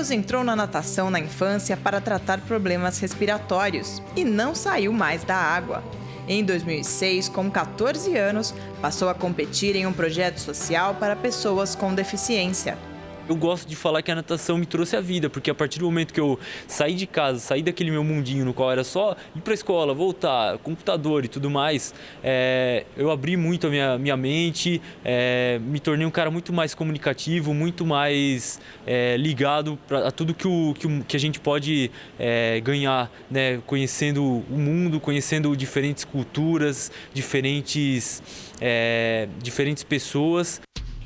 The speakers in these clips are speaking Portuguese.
Matheus entrou na natação na infância para tratar problemas respiratórios e não saiu mais da água. Em 2006, com 14 anos, passou a competir em um projeto social para pessoas com deficiência. Eu gosto de falar que a natação me trouxe a vida, porque a partir do momento que eu saí de casa, saí daquele meu mundinho no qual era só ir para a escola, voltar, computador e tudo mais, eu abri muito a minha mente, me tornei um cara muito mais comunicativo, muito mais ligado a tudo que a gente pode ganhar, né? Conhecendo o mundo, conhecendo diferentes culturas, diferentes pessoas.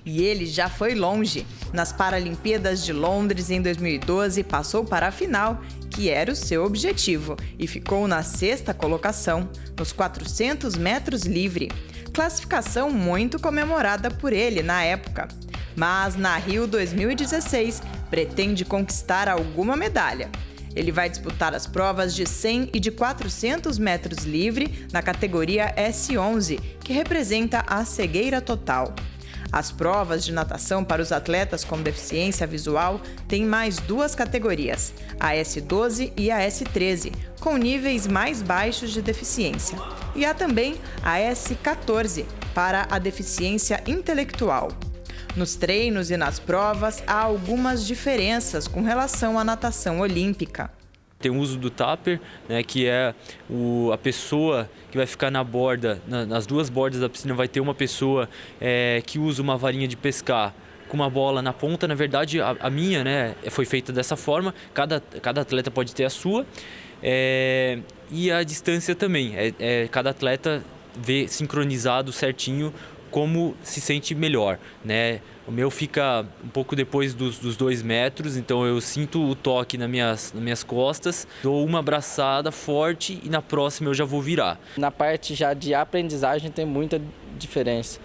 E ele já foi longe. Nas Paralimpíadas de Londres, em 2012, passou para a final, que era o seu objetivo, e ficou na 6ª colocação, nos 400 metros livre. Classificação muito comemorada por ele na época. Mas na Rio 2016, pretende conquistar alguma medalha. Ele vai disputar as provas de 100 e de 400 metros livre na categoria S11, que representa a cegueira total. As provas de natação para os atletas com deficiência visual têm mais 2 categorias, a S12 e a S13, com níveis mais baixos de deficiência. E há também a S14, para a deficiência intelectual. Nos treinos e nas provas, há algumas diferenças com relação à natação olímpica. Tem o uso do tupper, né, que é a pessoa que vai ficar na borda, nas 2 bordas da piscina vai ter uma pessoa que usa uma varinha de pescar com uma bola na ponta. Na verdade, a minha, né, foi feita dessa forma, cada atleta pode ter a sua, e a distância também, cada atleta vê sincronizado certinho como se sente melhor, né? O meu fica um pouco depois dos 2 metros, então eu sinto o toque nas minhas costas, dou uma abraçada forte e na próxima eu já vou virar. Na parte já de aprendizagem tem muita diferença.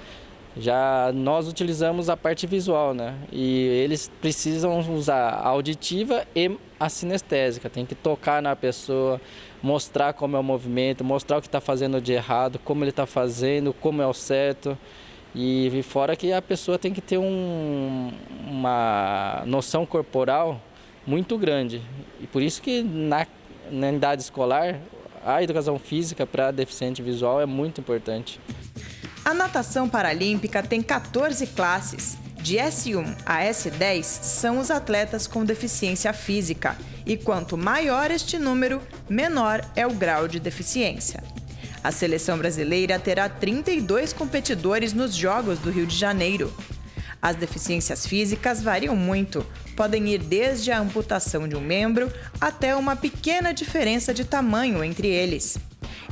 Já nós utilizamos a parte visual, né? E eles precisam usar a auditiva e a sinestésica. Tem que tocar na pessoa, mostrar como é o movimento, mostrar o que está fazendo de errado, como ele está fazendo, como é o certo. E fora que a pessoa tem que ter uma noção corporal muito grande. E por isso que na idade escolar, a educação física para deficiente visual é muito importante. A natação paralímpica tem 14 classes. De S1 a S10 são os atletas com deficiência física. E quanto maior este número, menor é o grau de deficiência. A seleção brasileira terá 32 competidores nos Jogos do Rio de Janeiro. As deficiências físicas variam muito. Podem ir desde a amputação de um membro até uma pequena diferença de tamanho entre eles.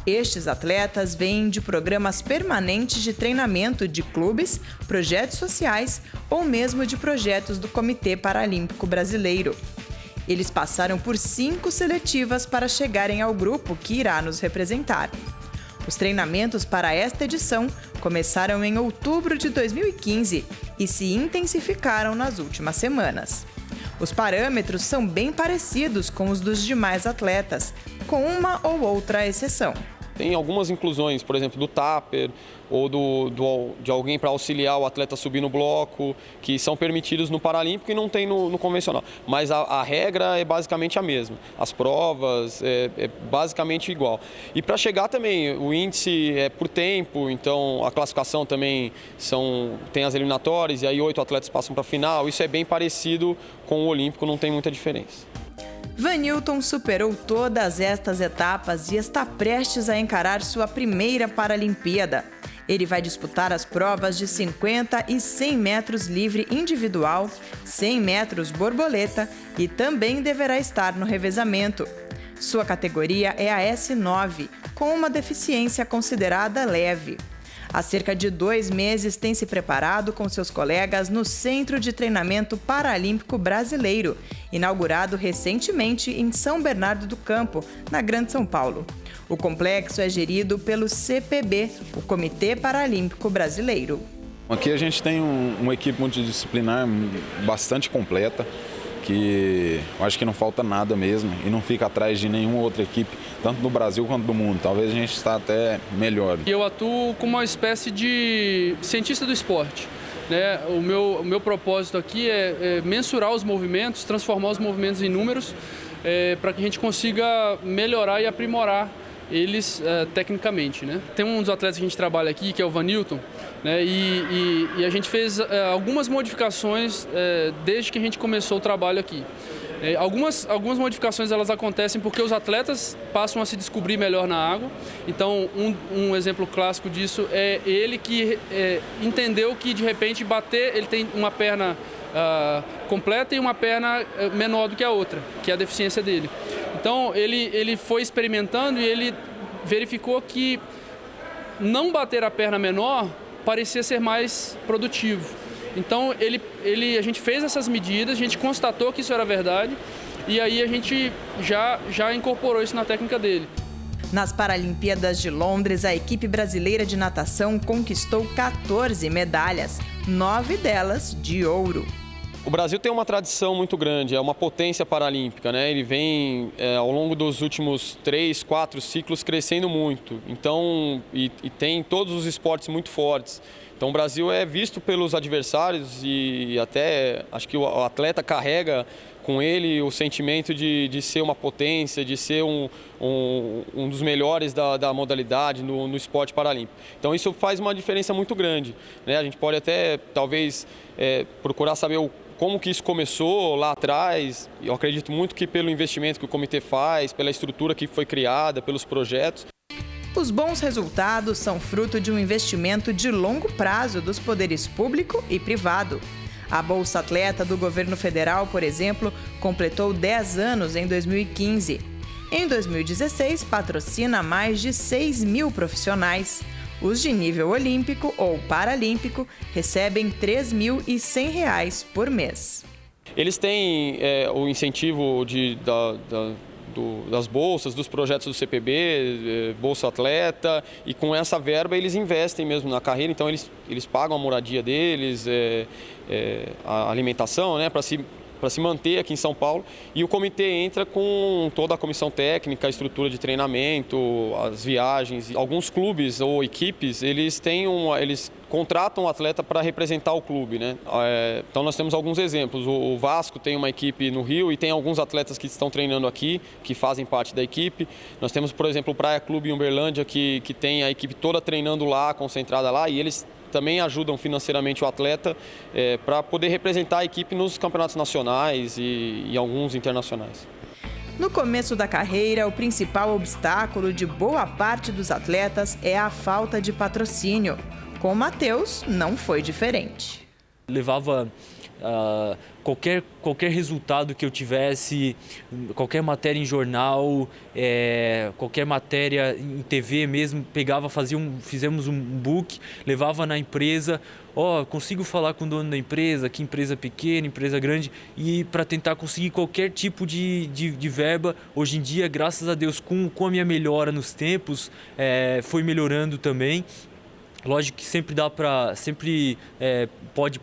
Estes atletas vêm de programas permanentes de treinamento de clubes, projetos sociais ou mesmo de projetos do Comitê Paralímpico Brasileiro. Eles passaram por 5 seletivas para chegarem ao grupo que irá nos representar. Os treinamentos para esta edição começaram em outubro de 2015 e se intensificaram nas últimas semanas. Os parâmetros são bem parecidos com os dos demais atletas, com uma ou outra exceção. Tem algumas inclusões, por exemplo, do tupper ou de alguém para auxiliar o atleta a subir no bloco, que são permitidos no Paralímpico e não tem no convencional. Mas a regra é basicamente a mesma. As provas é basicamente igual. E para chegar também, o índice é por tempo, então a classificação também tem as eliminatórias e aí 8 atletas passam para a final. Isso é bem parecido com o Olímpico, não tem muita diferença. Vanilton superou todas estas etapas e está prestes a encarar sua primeira Paralimpíada. Ele vai disputar as provas de 50 e 100 metros livre individual, 100 metros borboleta e também deverá estar no revezamento. Sua categoria é a S9, com uma deficiência considerada leve. Há cerca de 2 meses tem se preparado com seus colegas no Centro de Treinamento Paralímpico Brasileiro, inaugurado recentemente em São Bernardo do Campo, na Grande São Paulo. O complexo é gerido pelo CPB, o Comitê Paralímpico Brasileiro. Aqui a gente tem uma equipe multidisciplinar bastante completa, que eu acho que não falta nada mesmo e não fica atrás de nenhuma outra equipe, tanto do Brasil quanto do mundo. Talvez a gente está até melhor. Eu atuo como uma espécie de cientista do esporte. né? O meu propósito aqui é mensurar os movimentos, transformar os movimentos em números, para que a gente consiga melhorar e aprimorar eles tecnicamente, né? Tem um dos atletas que a gente trabalha aqui, que é o Vanilton, né? E a gente fez algumas modificações desde que a gente começou o trabalho aqui. Algumas modificações elas acontecem porque os atletas passam a se descobrir melhor na água. Então, um exemplo clássico disso é ele que entendeu que de repente bater, ele tem uma perna completa e uma perna menor do que a outra, que é a deficiência dele. Então, ele foi experimentando e ele verificou que não bater a perna menor parecia ser mais produtivo. Então, a gente fez essas medidas, a gente constatou que isso era verdade e aí a gente já incorporou isso na técnica dele. Nas Paralimpíadas de Londres, a equipe brasileira de natação conquistou 14 medalhas, 9 delas de ouro. O Brasil tem uma tradição muito grande, é uma potência paralímpica, né? Ele vem, ao longo dos últimos 3, 4 ciclos, crescendo muito. Então, e tem todos os esportes muito fortes. Então, o Brasil é visto pelos adversários e até acho que o atleta carrega com ele o sentimento de ser uma potência, de ser um dos melhores da modalidade no esporte paralímpico. Então, isso faz uma diferença muito grande, né? A gente pode até, talvez, procurar saber como que isso começou lá atrás. Eu acredito muito que pelo investimento que o comitê faz, pela estrutura que foi criada, pelos projetos. Os bons resultados são fruto de um investimento de longo prazo dos poderes público e privado. A Bolsa Atleta do governo federal, por exemplo, completou 10 anos em 2015. Em 2016, patrocina mais de 6 mil profissionais. Os de nível olímpico ou paralímpico recebem R$ 3.100 por mês. Eles têm o incentivo das bolsas, dos projetos do CPB, Bolsa Atleta, e com essa verba eles investem mesmo na carreira, então eles pagam a moradia deles, a alimentação, né, para se manter aqui em São Paulo, e o comitê entra com toda a comissão técnica, a estrutura de treinamento, as viagens. Alguns clubes ou equipes, eles contratam o atleta para representar o clube, né? Então nós temos alguns exemplos. O Vasco tem uma equipe no Rio e tem alguns atletas que estão treinando aqui, que fazem parte da equipe. Nós temos, por exemplo, o Praia Clube em Uberlândia, que tem a equipe toda treinando lá, concentrada lá, e eles também ajudam financeiramente o atleta para poder representar a equipe nos campeonatos nacionais e alguns internacionais. No começo da carreira, o principal obstáculo de boa parte dos atletas é a falta de patrocínio. Com o Matheus, não foi diferente. Levava qualquer resultado que eu tivesse, qualquer matéria em jornal, qualquer matéria em TV mesmo, pegava, fizemos um book, levava na empresa, consigo falar com o dono da empresa, que empresa pequena, empresa grande, e para tentar conseguir qualquer tipo de verba. Hoje em dia, graças a Deus, com a minha melhora nos tempos, foi melhorando também. Lógico que sempre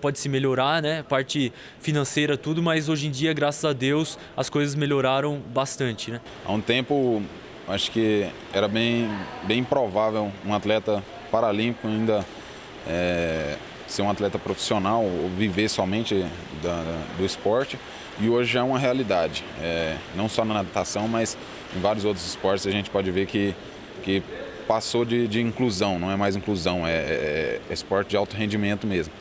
pode se melhorar, né? Parte financeira, tudo, mas hoje em dia, graças a Deus, as coisas melhoraram bastante, né? Há um tempo, acho que era bem improvável um atleta paralímpico ainda ser um atleta profissional ou viver somente do esporte, e hoje já é uma realidade. Não só na natação, mas em vários outros esportes a gente pode ver que passou de inclusão, não é mais inclusão, é esporte de alto rendimento mesmo.